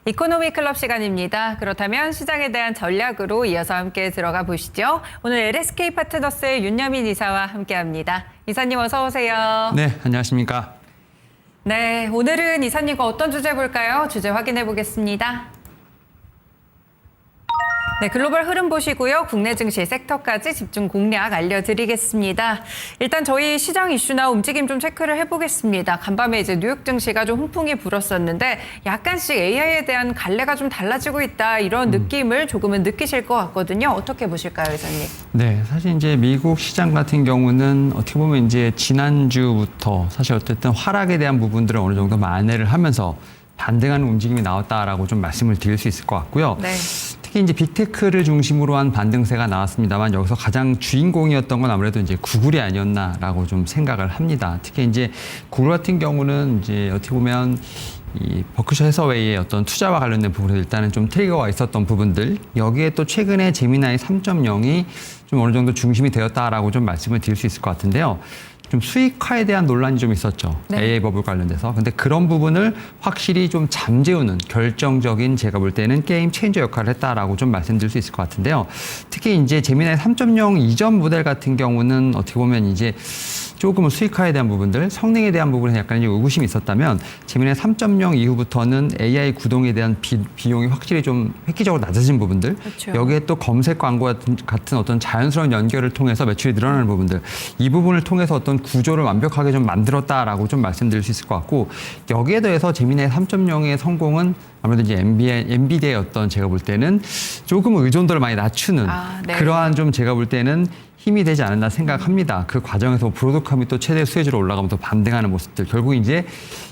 이코노미 클럽 시간입니다. 그렇다면 시장에 대한 전략으로 이어서 함께 들어가 보시죠. 오늘 LSK 파트너스의 윤여민 이사와 함께합니다. 이사님 어서 오세요. 네, 안녕하십니까. 네, 오늘은 이사님과 어떤 주제 볼까요? 주제 확인해 보겠습니다. 네, 글로벌 흐름 보시고요. 국내 증시 섹터까지 집중 공략 알려드리겠습니다. 일단 저희 시장 이슈나 움직임 좀 체크를 해보겠습니다. 간밤에 이제 뉴욕 증시가 좀 훈풍이 불었었는데 약간씩 AI에 대한 갈래가 좀 달라지고 있다 이런 느낌을 조금은 느끼실 것 같거든요. 어떻게 보실까요, 이사님? 네, 사실 이제 미국 시장 같은 경우는 어떻게 보면 이제 지난주부터 사실 어쨌든 하락에 대한 부분들을 어느 정도 만회를 하면서 반등하는 움직임이 나왔다라고 좀 말씀을 드릴 수 있을 것 같고요. 네. 특히 이제 빅테크를 중심으로 한 반등세가 나왔습니다만 여기서 가장 주인공이었던 건 아무래도 이제 구글이 아니었나라고 좀 생각을 합니다. 특히 이제 구글 같은 경우는 이제 어떻게 보면 이 버크셔 해서웨이의 어떤 투자와 관련된 부분에서 일단은 좀 트리거가 있었던 부분들, 여기에 또 최근에 제미나이 3.0이 좀 어느 정도 중심이 되었다라고 좀 말씀을 드릴 수 있을 것 같은데요. 좀 수익화에 대한 논란이 좀 있었죠. 네. AI 버블 관련돼서. 근데 그런 부분을 확실히 좀 잠재우는 결정적인 제가 볼 때는 게임 체인저 역할을 했다라고 좀 말씀드릴 수 있을 것 같은데요. 특히 이제 제미나이 3.0 이전 모델 같은 경우는 어떻게 보면 이제 조금은 수익화에 대한 부분들, 성능에 대한 부분에 약간 의구심이 있었다면 제미나이 3.0 이후부터는 AI 구동에 대한 비용이 확실히 좀 획기적으로 낮아진 부분들, 그렇죠. 여기에 또 검색 광고 같은 어떤 자연스러운 연결을 통해서 매출이 늘어나는 부분들, 이 부분을 통해서 어떤 구조를 완벽하게 좀 만들었다라고 좀 말씀드릴 수 있을 것 같고, 여기에 더해서 제미나이 3.0의 성공은 아무래도 이제 엔비디아의 어떤 제가 볼 때는 조금 의존도를 많이 낮추는 네. 그러한 좀 제가 볼 때는 힘이 되지 않았나 생각합니다. 그 과정에서 브로드컴이 또 최대 수혜주로 올라가면서 반등하는 모습들. 결국 이제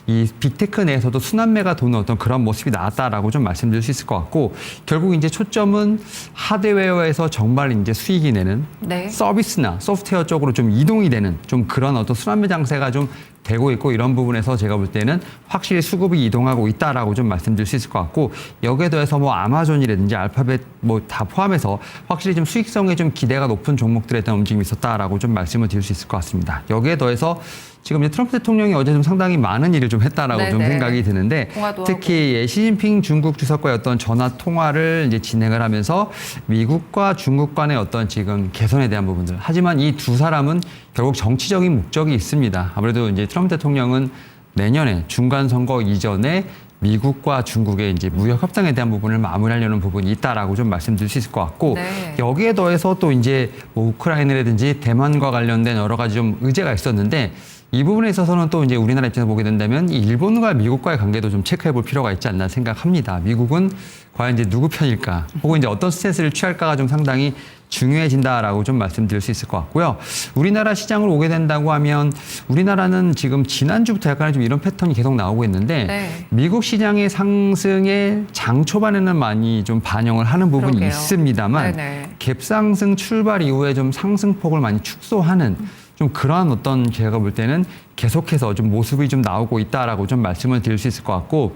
이 빅테크 내에서도 순환매가 도는 어떤 그런 모습이 나왔다라고 좀 말씀드릴 수 있을 것 같고, 결국 이제 초점은 하드웨어에서 정말 이제 수익이 내는 네. 서비스나 소프트웨어 쪽으로 좀 이동이 되는 좀 그런 어떤 순환매 장세가 좀 되고 있고, 이런 부분에서 제가 볼 때는 확실히 수급이 이동하고 있다라고 좀 말씀드릴 수 있을 것 같고, 여기에 더해서 뭐 아마존이라든지 알파벳 뭐 다 포함해서 확실히 좀 수익성에 좀 기대가 높은 종목들에 대한 움직임이 있었다라고 좀 말씀을 드릴 수 있을 것 같습니다. 여기에 더해서 지금 이제 트럼프 대통령이 어제 좀 상당히 많은 일을 좀 했다라고 좀 생각이 드는데, 특히 시진핑 중국 주석과의 어떤 전화 통화를 이제 진행을 하면서 미국과 중국 간의 어떤 지금 개선에 대한 부분들. 하지만 이 두 사람은 결국 정치적인 목적이 있습니다. 아무래도 이제 트럼프 대통령은 내년에 중간 선거 이전에 미국과 중국의 이제 무역 협상에 대한 부분을 마무리하려는 부분이 있다라고 좀 말씀드릴 수 있을 것 같고, 네. 여기에 더해서 또 이제 뭐 우크라이나라든지 대만과 관련된 여러 가지 좀 의제가 있었는데, 이 부분에 있어서는 또 이제 우리나라 입장에서 보게 된다면 이 일본과 미국과의 관계도 좀 체크해 볼 필요가 있지 않나 생각합니다. 미국은 과연 이제 누구 편일까, 혹은 이제 어떤 스탠스를 취할까가 좀 상당히 중요해진다라고 좀 말씀드릴 수 있을 것 같고요. 우리나라 시장을 오게 된다고 하면 우리나라는 지금 지난주부터 약간 좀 이런 패턴이 계속 나오고 있는데, 네. 미국 시장의 상승에 장 초반에는 많이 좀 반영을 하는 부분이 그러게요. 있습니다만, 네네. 갭상승 출발 이후에 좀 상승폭을 많이 축소하는 좀 그러한 어떤 제가 볼 때는 계속해서 좀 모습이 좀 나오고 있다라고 좀 말씀을 드릴 수 있을 것 같고,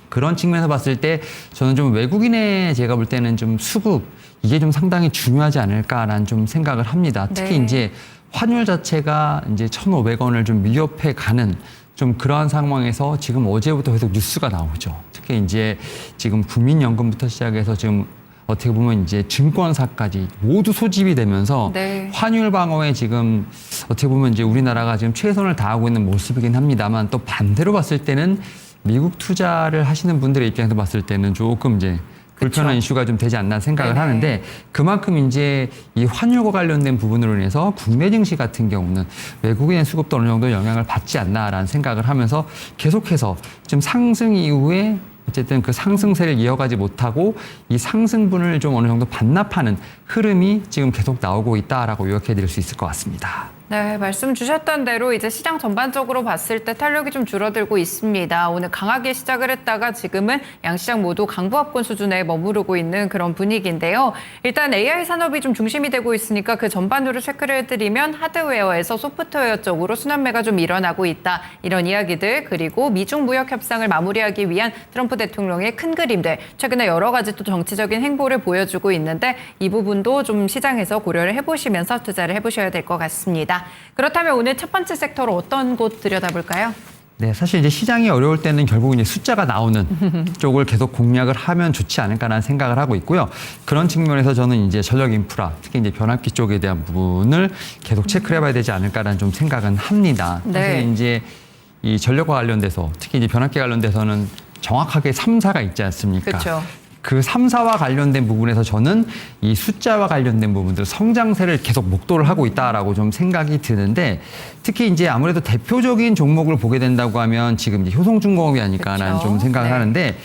그런 측면에서 봤을 때 저는 좀 외국인의 제가 볼 때는 좀 수급, 이게 좀 상당히 중요하지 않을까라는 좀 생각을 합니다. 특히 네. 이제 환율 자체가 이제 1,500원을 좀 밀렵해 가는 좀 그러한 상황에서 지금 어제부터 계속 뉴스가 나오죠. 특히 이제 지금 국민연금부터 시작해서 지금 어떻게 보면 이제 증권사까지 모두 소집이 되면서 네. 환율 방어에 지금 어떻게 보면 이제 우리나라가 지금 최선을 다하고 있는 모습이긴 합니다만, 또 반대로 봤을 때는 미국 투자를 하시는 분들의 입장에서 봤을 때는 조금 이제 불편한 그쵸. 이슈가 좀 되지 않나 생각을 네네. 하는데, 그만큼 이제 이 환율과 관련된 부분으로 인해서 국내 증시 같은 경우는 외국인의 수급도 어느 정도 영향을 받지 않나라는 생각을 하면서 계속해서 지금 상승 이후에 어쨌든 그 상승세를 이어가지 못하고 이 상승분을 좀 어느 정도 반납하는 흐름이 지금 계속 나오고 있다라고 요약해 드릴 수 있을 것 같습니다. 네, 말씀 주셨던 대로 이제 시장 전반적으로 봤을 때 탄력이 좀 줄어들고 있습니다. 오늘 강하게 시작을 했다가 지금은 양시장 모두 강보합권 수준에 머무르고 있는 그런 분위기인데요. 일단 AI 산업이 좀 중심이 되고 있으니까 그 전반으로 체크를 해드리면 하드웨어에서 소프트웨어 쪽으로 순환매가 좀 일어나고 있다. 이런 이야기들, 그리고 미중 무역 협상을 마무리하기 위한 트럼프 대통령의 큰 그림들, 최근에 여러 가지 또 정치적인 행보를 보여주고 있는데 이 부분도 좀 시장에서 고려를 해보시면서 투자를 해보셔야 될 것 같습니다. 그렇다면 오늘 첫 번째 섹터로 어떤 곳 들여다볼까요? 네, 사실 이제 시장이 어려울 때는 결국 이제 숫자가 나오는 쪽을 계속 공략을 하면 좋지 않을까라는 생각을 하고 있고요. 그런 측면에서 저는 이제 전력 인프라, 특히 이제 변압기 쪽에 대한 부분을 계속 체크를 해봐야 되지 않을까라는 좀 생각은 합니다. 네. 사실 이제 이 전력과 관련돼서 특히 이제 변압기 관련돼서는 정확하게 3사가 있지 않습니까? 그렇죠. 그 3사와 관련된 부분에서 저는 이 숫자와 관련된 부분들 성장세를 계속 목도를 하고 있다라고 좀 생각이 드는데 특히 이제 아무래도 대표적인 종목을 보게 된다고 하면 지금 이제 효성중공업이 아닐까라는 그렇죠. 좀 생각을 네. 하는데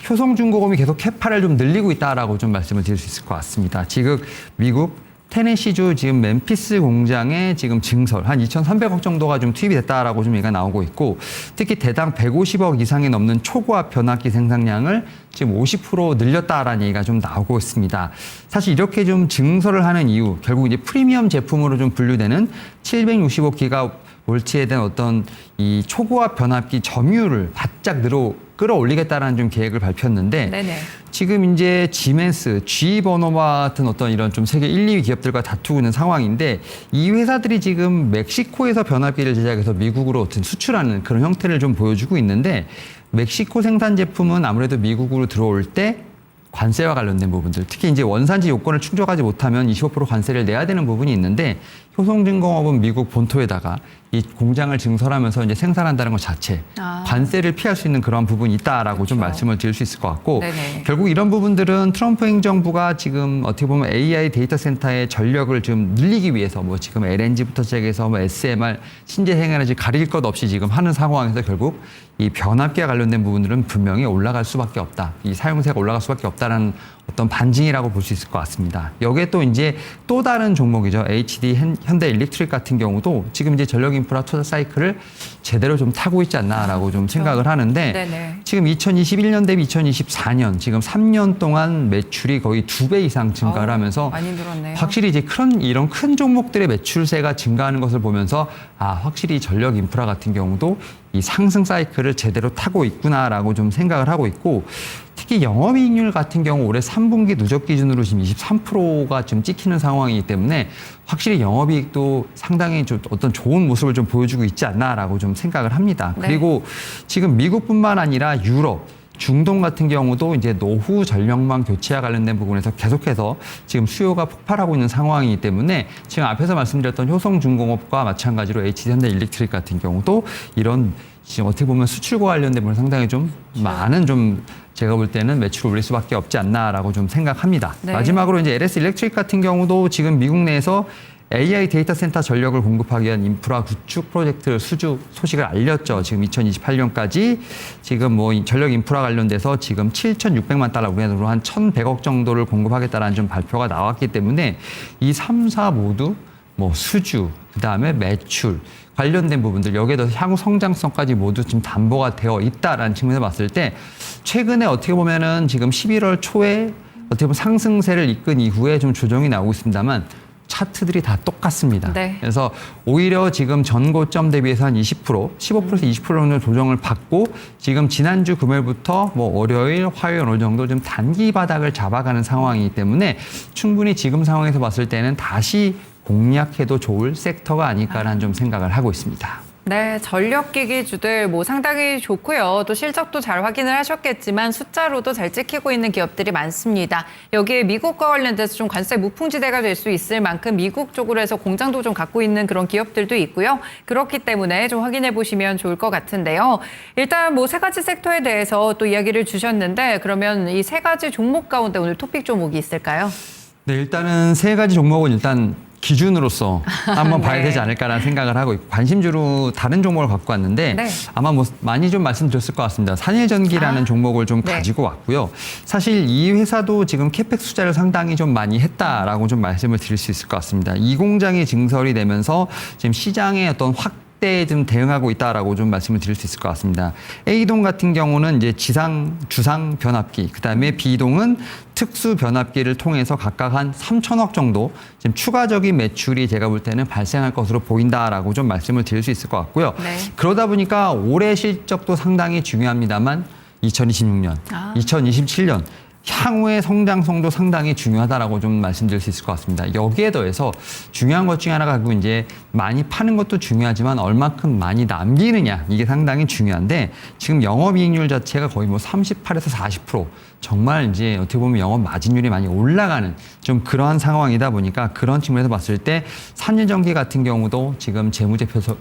효성중공업이 계속 캐파를 좀 늘리고 있다라고 좀 말씀을 드릴 수 있을 것 같습니다. 지금 미국 테네시주 지금 멤피스 공장에 지금 증설 한 2,300억 정도가 좀 투입이 됐다라고 좀 얘기가 나오고 있고 특히 대당 150억 이상이 넘는 초고압 변압기 생산량을 지금 50% 늘렸다라는 얘기가 좀 나오고 있습니다. 사실 이렇게 좀 증설을 하는 이유 결국 이제 프리미엄 제품으로 좀 분류되는 765기가 볼트에 대한 어떤 이 초고압 변압기 점유율을 바짝 끌어올리겠다라는 좀 계획을 발표했는데 네네. 지금 이제 지멘스, GE버너와 같은 어떤 이런 좀 세계 1, 2위 기업들과 다투고 있는 상황인데 이 회사들이 지금 멕시코에서 변압기를 제작해서 미국으로 어떤 수출하는 그런 형태를 좀 보여주고 있는데 멕시코 생산 제품은 아무래도 미국으로 들어올 때 관세와 관련된 부분들, 특히 이제 원산지 요건을 충족하지 못하면 25% 관세를 내야 되는 부분이 있는데 효성중공업은 미국 본토에다가 이 공장을 증설하면서 이제 생산한다는 것 자체 관세를 피할 수 있는 그런 부분이 있다라고 좀 말씀을 드릴 수 있을 것 같고 네네. 결국 이런 부분들은 트럼프 행정부가 지금 어떻게 보면 AI 데이터 센터의 전력을 좀 늘리기 위해서 뭐 지금 LNG부터 시작해서 뭐 SMR, 신재생에너지 가릴 것 없이 지금 하는 상황에서 결국 이 변압기와 관련된 부분들은 분명히 올라갈 수밖에 없다. 이 사용세가 올라갈 수밖에 없다라는 어떤 반증이라고 볼 수 있을 것 같습니다. 여기에 또 이제 또 다른 종목이죠. HD 현대 일렉트릭 같은 경우도 지금 이제 전력 인프라 투자 사이클을 제대로 좀 타고 있지 않나라고 좀 생각을 하는데 네네. 지금 2021년 대비 2024년 지금 3년 동안 매출이 거의 2배 이상 증가를 하면서 많이 늘었네요. 확실히 이제 이런 큰 종목들의 매출세가 증가하는 것을 보면서 확실히 전력 인프라 같은 경우도 이 상승 사이클을 제대로 타고 있구나라고 좀 생각을 하고 있고 특히 영업이익률 같은 경우 올해 3분기 누적 기준으로 지금 23%가 지금 찍히는 상황이기 때문에 확실히 영업이익도 상당히 좀 어떤 좋은 모습을 좀 보여주고 있지 않나라고 좀 생각을 합니다. 네. 그리고 지금 미국뿐만 아니라 유럽, 중동 같은 경우도 이제 노후 전력망 교체와 관련된 부분에서 계속해서 지금 수요가 폭발하고 있는 상황이기 때문에 지금 앞에서 말씀드렸던 효성중공업과 마찬가지로 HD 일렉트릭 같은 경우도 이런 지금 어떻게 보면 수출과 관련된 부분 상당히 좀 많은 좀 제가 볼 때는 매출을 올릴 수밖에 없지 않나라고 좀 생각합니다. 네. 마지막으로 이제 LS 일렉트릭 같은 경우도 지금 미국 내에서 AI 데이터 센터 전력을 공급하기 위한 인프라 구축 프로젝트 수주 소식을 알렸죠. 지금 2028년까지 지금 뭐 전력 인프라 관련돼서 지금 7,600만 달러 우리나라로 한 1,100억 정도를 공급하겠다라는 좀 발표가 나왔기 때문에 이 3사 모두 뭐 수주, 그다음에 매출 관련된 부분들 여기에 더해서 향후 성장성까지 모두 지금 담보가 되어 있다라는 측면에서 봤을 때 최근에 어떻게 보면은 지금 11월 초에 어떻게 보면 상승세를 이끈 이후에 좀 조정이 나오고 있습니다만 차트들이 다 똑같습니다. 네. 그래서 오히려 지금 전고점 대비해서 한 20%, 15%에서 20% 정도 조정을 받고 지금 지난주 금요일부터 뭐 월요일, 화요일 어느 정도 좀 단기 바닥을 잡아가는 상황이기 때문에 충분히 지금 상황에서 봤을 때는 다시 공략해도 좋을 섹터가 아닐까라는 좀 생각을 하고 있습니다. 네, 전력기기주들 뭐 상당히 좋고요. 또 실적도 잘 확인을 하셨겠지만 숫자로도 잘 찍히고 있는 기업들이 많습니다. 여기에 미국과 관련돼서 좀 관세 무풍지대가 될 수 있을 만큼 미국 쪽으로 해서 공장도 좀 갖고 있는 그런 기업들도 있고요. 그렇기 때문에 좀 확인해 보시면 좋을 것 같은데요. 일단 뭐 세 가지 섹터에 대해서 또 이야기를 주셨는데 그러면 이 세 가지 종목 가운데 오늘 토픽 종목이 있을까요? 네, 일단은 세 가지 종목은 일단 기준으로서 한번 네. 봐야 되지 않을까라는 생각을 하고 있고 관심주로 다른 종목을 갖고 왔는데 네. 아마 뭐 많이 좀 말씀드렸을 것 같습니다. 산일전기라는 종목을 좀 네. 가지고 왔고요. 사실 이 회사도 지금 캐펙 투자를 상당히 좀 많이 했다라고 좀 말씀을 드릴 수 있을 것 같습니다. 이 공장이 증설이 되면서 지금 시장의 어떤 때에 좀 대응하고 있다라고 좀 말씀을 드릴 수 있을 것 같습니다. A동 같은 경우는 이제 주상 변압기, 그다음에 B동은 특수 변압기를 통해서 각각 한 3천억 정도 지금 추가적인 매출이 제가 볼 때는 발생할 것으로 보인다라고 좀 말씀을 드릴 수 있을 것 같고요. 네. 그러다 보니까 올해 실적도 상당히 중요합니다만 2026년, 2027년 향후의 성장성도 상당히 중요하다라고 좀 말씀드릴 수 있을 것 같습니다. 여기에 더해서 중요한 것 중에 하나가 이제 많이 파는 것도 중요하지만 얼마큼 많이 남기느냐 이게 상당히 중요한데 지금 영업이익률 자체가 거의 뭐 38에서 40% 정말 이제 어떻게 보면 영업 마진율이 많이 올라가는 좀 그러한 상황이다 보니까 그런 측면에서 봤을 때 산일전기 같은 경우도 지금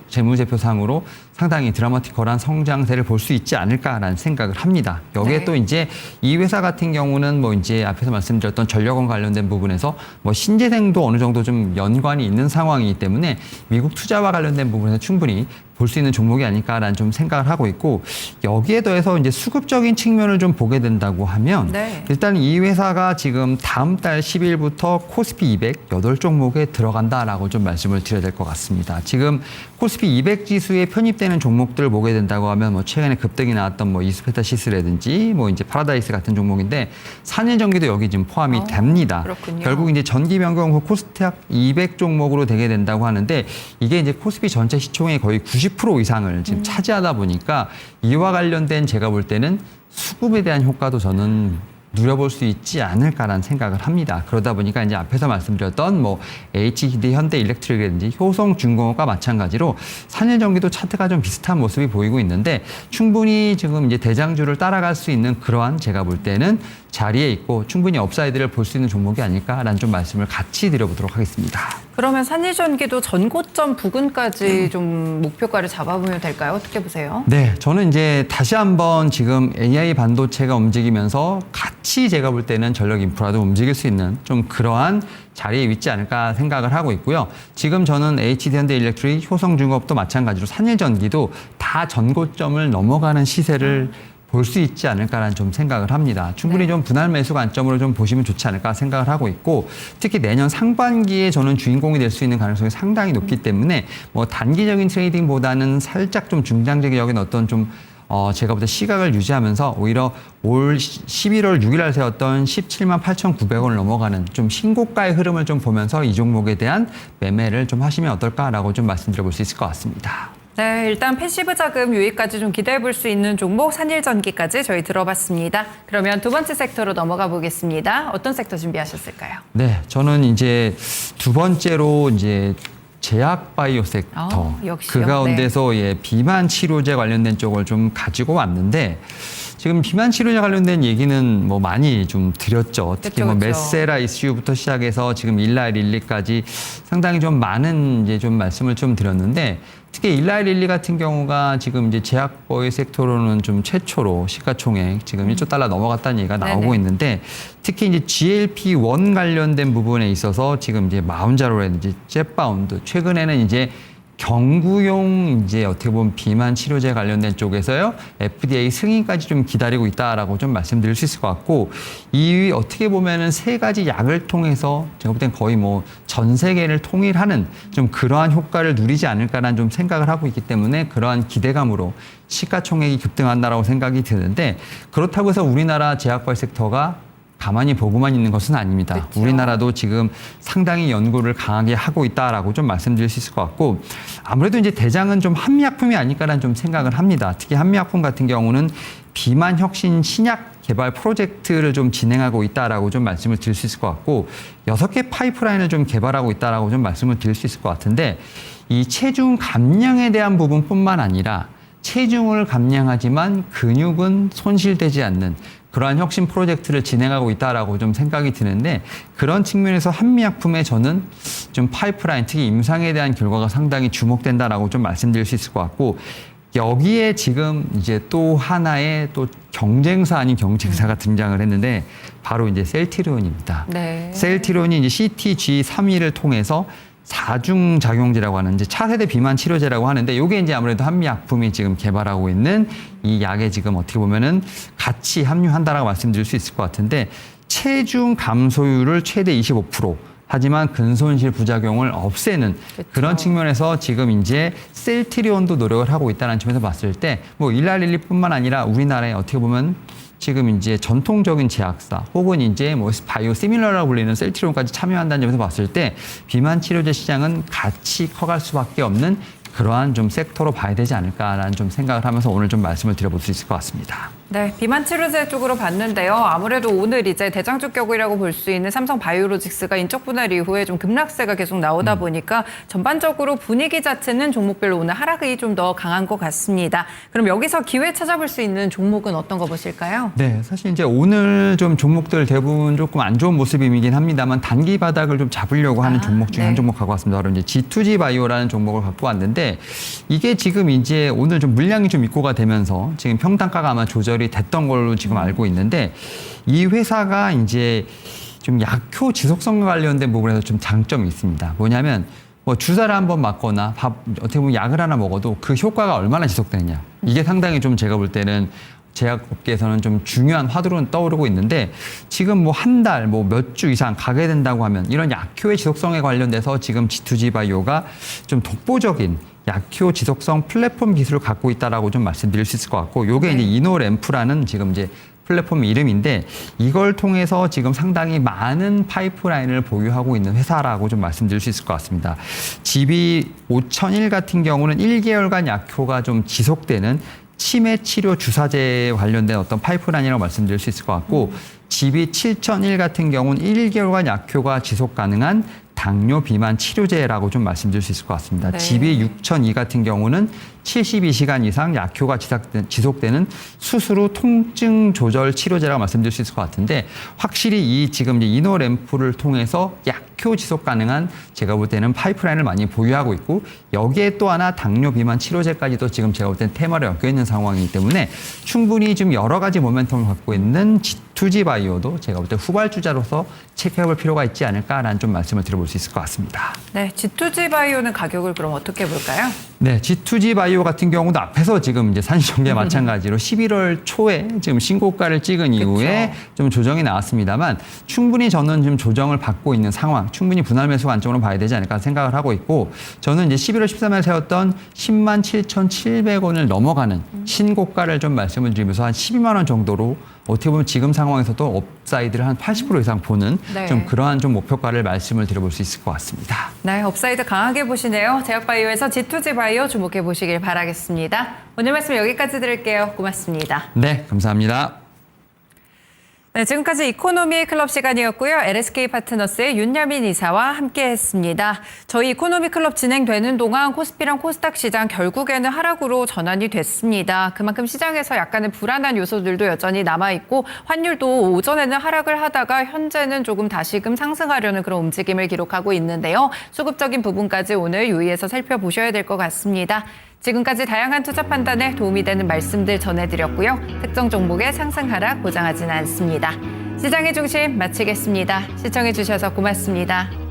재무제표상으로 상당히 드라마티컬한 성장세를 볼 수 있지 않을까라는 생각을 합니다. 여기에 네. 또 이제 이 회사 같은 경우는 뭐 이제 앞에서 말씀드렸던 전력원 관련된 부분에서 뭐 신재생도 어느 정도 좀 연관이 있는 상황이기 때문에 미국 투자와 관련된 부분에서 충분히 볼 수 있는 종목이 아닐까라는 좀 생각을 하고 있고 여기에 더해서 이제 수급적인 측면을 좀 보게 된다고 하면 네. 일단 이 회사가 지금 다음 달 10일부터 코스피 200 8종목에 들어간다라고 좀 말씀을 드려야 될 것 같습니다. 지금 코스피 200 지수에 편입되는 종목들을 보게 된다고 하면 뭐 최근에 급등이 나왔던 뭐 이스페타시스라든지 뭐 이제 파라다이스 같은 종목인데 산일전기도 여기 지금 포함이 됩니다. 그렇군요. 결국 이제 전기 변경 후 코스닥 200 종목으로 되게 된다고 하는데 이게 이제 코스피 전체 시총의 거의 90% 이상을 지금 차지하다 보니까 이와 관련된 제가 볼 때는 수급에 대한 효과도 저는 누려볼 수 있지 않을까라는 생각을 합니다. 그러다 보니까 이제 앞에서 말씀드렸던 뭐 HD 현대일렉트릭이라든지 효성중공업과 마찬가지로 산일전기도 차트가 좀 비슷한 모습이 보이고 있는데 충분히 지금 이제 대장주를 따라갈 수 있는 그러한 제가 볼 때는 자리에 있고 충분히 업사이드를 볼 수 있는 종목이 아닐까라는 좀 말씀을 같이 드려보도록 하겠습니다. 그러면 산일전기도 전고점 부근까지 좀 목표가를 잡아보면 될까요? 어떻게 보세요? 네, 저는 이제 다시 한번 지금 AI 반도체가 움직이면서 같이 제가 볼 때는 전력 인프라도 움직일 수 있는 좀 그러한 자리에 있지 않을까 생각을 하고 있고요. 지금 저는 HD 현대일렉트릭, 효성중공업도 마찬가지로 산일전기도 다 전고점을 넘어가는 시세를 볼 수 있지 않을까라는 좀 생각을 합니다. 충분히 좀 분할 매수 관점으로 좀 보시면 좋지 않을까 생각을 하고 있고 특히 내년 상반기에 저는 주인공이 될 수 있는 가능성이 상당히 높기 때문에 뭐 단기적인 트레이딩보다는 살짝 좀 중장기적인 어떤 좀 제가 볼 때 시각을 유지하면서 오히려 올 11월 6일 날 세웠던 17만 8,900원을 넘어가는 좀 신고가의 흐름을 좀 보면서 이 종목에 대한 매매를 좀 하시면 어떨까라고 좀 말씀드려 볼 수 있을 것 같습니다. 네, 일단 패시브 자금 유입까지 좀 기대해 볼 수 있는 종목 산일전기까지 저희 들어봤습니다. 그러면 두 번째 섹터로 넘어가 보겠습니다. 어떤 섹터 준비하셨을까요? 네, 저는 이제 두 번째로 이제 제약 바이오 섹터 역시요. 그 가운데서 예, 비만 치료제 관련된 쪽을 좀 가지고 왔는데 지금 비만 치료제 관련된 얘기는 뭐 많이 좀 드렸죠. 특히 뭐 그쵸. 메세라 이슈부터 시작해서 지금 일라일릴리까지 상당히 좀 많은 이제 좀 말씀을 좀 드렸는데 특히 일라일릴리 같은 경우가 지금 이제 제약 바이오 섹터로는 좀 최초로 시가총액 지금 1조 달러 넘어갔다는 얘기가 나오고 네네. 있는데 특히 이제 GLP-1 관련된 부분에 있어서 지금 이제 마운자로라든지 젯바운드 최근에는 이제 경구용 이제 어떻게 보면 비만 치료제 관련된 쪽에서요 FDA 승인까지 좀 기다리고 있다라고 좀 말씀드릴 수 있을 것 같고 이 어떻게 보면은 세 가지 약을 통해서 제가 볼 땐 거의 뭐 전 세계를 통일하는 좀 그러한 효과를 누리지 않을까라는 좀 생각을 하고 있기 때문에 그러한 기대감으로 시가총액이 급등한다라고 생각이 드는데 그렇다고 해서 우리나라 제약발 섹터가 가만히 보고만 있는 것은 아닙니다. 그렇죠. 우리나라도 지금 상당히 연구를 강하게 하고 있다라고 좀 말씀드릴 수 있을 것 같고 아무래도 이제 대장은 좀 한미약품이 아닐까라는 좀 생각을 합니다. 특히 한미약품 같은 경우는 비만 혁신 신약 개발 프로젝트를 좀 진행하고 있다라고 좀 말씀을 드릴 수 있을 것 같고 6개 파이프라인을 좀 개발하고 있다라고 좀 말씀을 드릴 수 있을 것 같은데 이 체중 감량에 대한 부분뿐만 아니라 체중을 감량하지만 근육은 손실되지 않는 그러한 혁신 프로젝트를 진행하고 있다라고 좀 생각이 드는데 그런 측면에서 한미약품에 저는 좀 파이프라인 특히 임상에 대한 결과가 상당히 주목된다라고 좀 말씀드릴 수 있을 것 같고 여기에 지금 이제 또 하나의 또 경쟁사 아닌 경쟁사가 등장을 했는데 바로 이제 셀티리온입니다. 네. 셀티리온이 이제 CTG3를 통해서 사중작용제라고 하는 이제 차세대 비만 치료제라고 하는데 이게 이제 아무래도 한미약품이 지금 개발하고 있는 이 약에 지금 어떻게 보면은 같이 함유한다라고 말씀드릴 수 있을 것 같은데 체중 감소율을 최대 25% 하지만 근손실 부작용을 없애는 그렇죠. 그런 측면에서 지금 이제 셀티리온도 노력을 하고 있다는 점에서 봤을 때 뭐 일라릴리뿐만 아니라 우리나라에 어떻게 보면 지금 이제 전통적인 제약사 혹은 이제 뭐 바이오 시밀러라고 불리는 셀티리온까지 참여한다는 점에서 봤을 때 비만 치료제 시장은 같이 커갈 수밖에 없는 그러한 좀 섹터로 봐야 되지 않을까라는 좀 생각을 하면서 오늘 좀 말씀을 드려볼 수 있을 것 같습니다. 네, 비만 치료제 쪽으로 봤는데요. 아무래도 오늘 이제 대장주격이라고 볼 수 있는 삼성 바이오로직스가 인적 분할 이후에 좀 급락세가 계속 나오다 보니까 전반적으로 분위기 자체는 종목별로 오늘 하락이 좀 더 강한 것 같습니다. 그럼 여기서 기회 찾아볼 수 있는 종목은 어떤 거 보실까요? 네, 사실 이제 오늘 좀 종목들 대부분 조금 안 좋은 모습이긴 합니다만 단기 바닥을 좀 잡으려고 하는 종목 중에 네. 한 종목 갖고 왔습니다. 바로 이제 G2G 바이오라는 종목을 갖고 왔는데 이게 지금 이제 오늘 좀 물량이 좀 입고가 되면서 지금 평단가가 아마 조절이 됐던 걸로 지금 알고 있는데 이 회사가 이제 좀 약효 지속성과 관련된 부분에서 좀 장점이 있습니다. 뭐냐면 뭐 주사를 한번 맞거나 어떻게 보면 약을 하나 먹어도 그 효과가 얼마나 지속되느냐. 이게 상당히 좀 제가 볼 때는 제약업계에서는 좀 중요한 화두로 떠오르고 있는데 지금 뭐 한 달, 뭐 몇 주 이상 가게 된다고 하면 이런 약효의 지속성에 관련돼서 지금 G2G 바이오가 좀 독보적인 약효 지속성 플랫폼 기술을 갖고 있다라고 좀 말씀드릴 수 있을 것 같고 요게 이제 이노램프라는 지금 이제 플랫폼 이름인데 이걸 통해서 지금 상당히 많은 파이프라인을 보유하고 있는 회사라고 좀 말씀드릴 수 있을 것 같습니다. GB5001 같은 경우는 1개월간 약효가 좀 지속되는 치매 치료 주사제에 관련된 어떤 파이프라인이라고 말씀드릴 수 있을 것 같고 GB7001 같은 경우는 1개월간 약효가 지속 가능한 당뇨 비만 치료제라고 좀 말씀드릴 수 있을 것 같습니다. 네. GB6002 같은 경우는 72시간 이상 약효가 지속되는 수술 후 통증 조절 치료제라고 말씀드릴 수 있을 것 같은데 확실히 이 지금 이노램프를 통해서 약효 지속 가능한 제가 볼 때는 파이프라인을 많이 보유하고 있고 여기에 또 하나 당뇨 비만 치료제까지도 지금 제가 볼 때는 테마를 엮여 있는 상황이기 때문에 충분히 좀 여러 가지 모멘텀을 갖고 있는 G2G 바이오도 제가 볼 때 후발주자로서 체크해볼 필요가 있지 않을까라는 좀 말씀을 드려볼 수 있을 것 같습니다. 네, G2G 바이오는 가격을 그럼 어떻게 볼까요? 네, G2G 바이오 같은 경우도 앞에서 지금 이제 산시전기와 마찬가지로 11월 초에 지금 신고가를 찍은 이후에 좀 조정이 나왔습니다만 충분히 저는 지금 조정을 받고 있는 상황, 충분히 분할 매수 관점으로 봐야 되지 않을까 생각을 하고 있고 저는 이제 11월 13일 세웠던 107,700원을 넘어가는 신고가를 좀 말씀을 드리면서 한 12만 원 정도로 어떻게 보면 지금 상황에서도 업사이드를 한 80% 이상 보는 네. 좀 그러한 좀 목표가를 말씀을 드려볼 수 있을 것 같습니다. 네, 업사이드 강하게 보시네요. 제약바이오에서 G2G 바이오 주목해 보시길 바라겠습니다. 오늘 말씀 여기까지 드릴게요. 고맙습니다. 네, 감사합니다. 네, 지금까지 이코노미 클럽 시간이었고요. LSK 파트너스의 윤여민 이사와 함께했습니다. 저희 이코노미 클럽 진행되는 동안 코스피랑 코스닥 시장 결국에는 하락으로 전환이 됐습니다. 그만큼 시장에서 약간의 불안한 요소들도 여전히 남아있고 환율도 오전에는 하락을 하다가 현재는 조금 다시금 상승하려는 그런 움직임을 기록하고 있는데요. 수급적인 부분까지 오늘 유의해서 살펴보셔야 될 것 같습니다. 지금까지 다양한 투자 판단에 도움이 되는 말씀들 전해드렸고요. 특정 종목의 상승 하락 보장하지는 않습니다. 시장의 중심 마치겠습니다. 시청해주셔서 고맙습니다.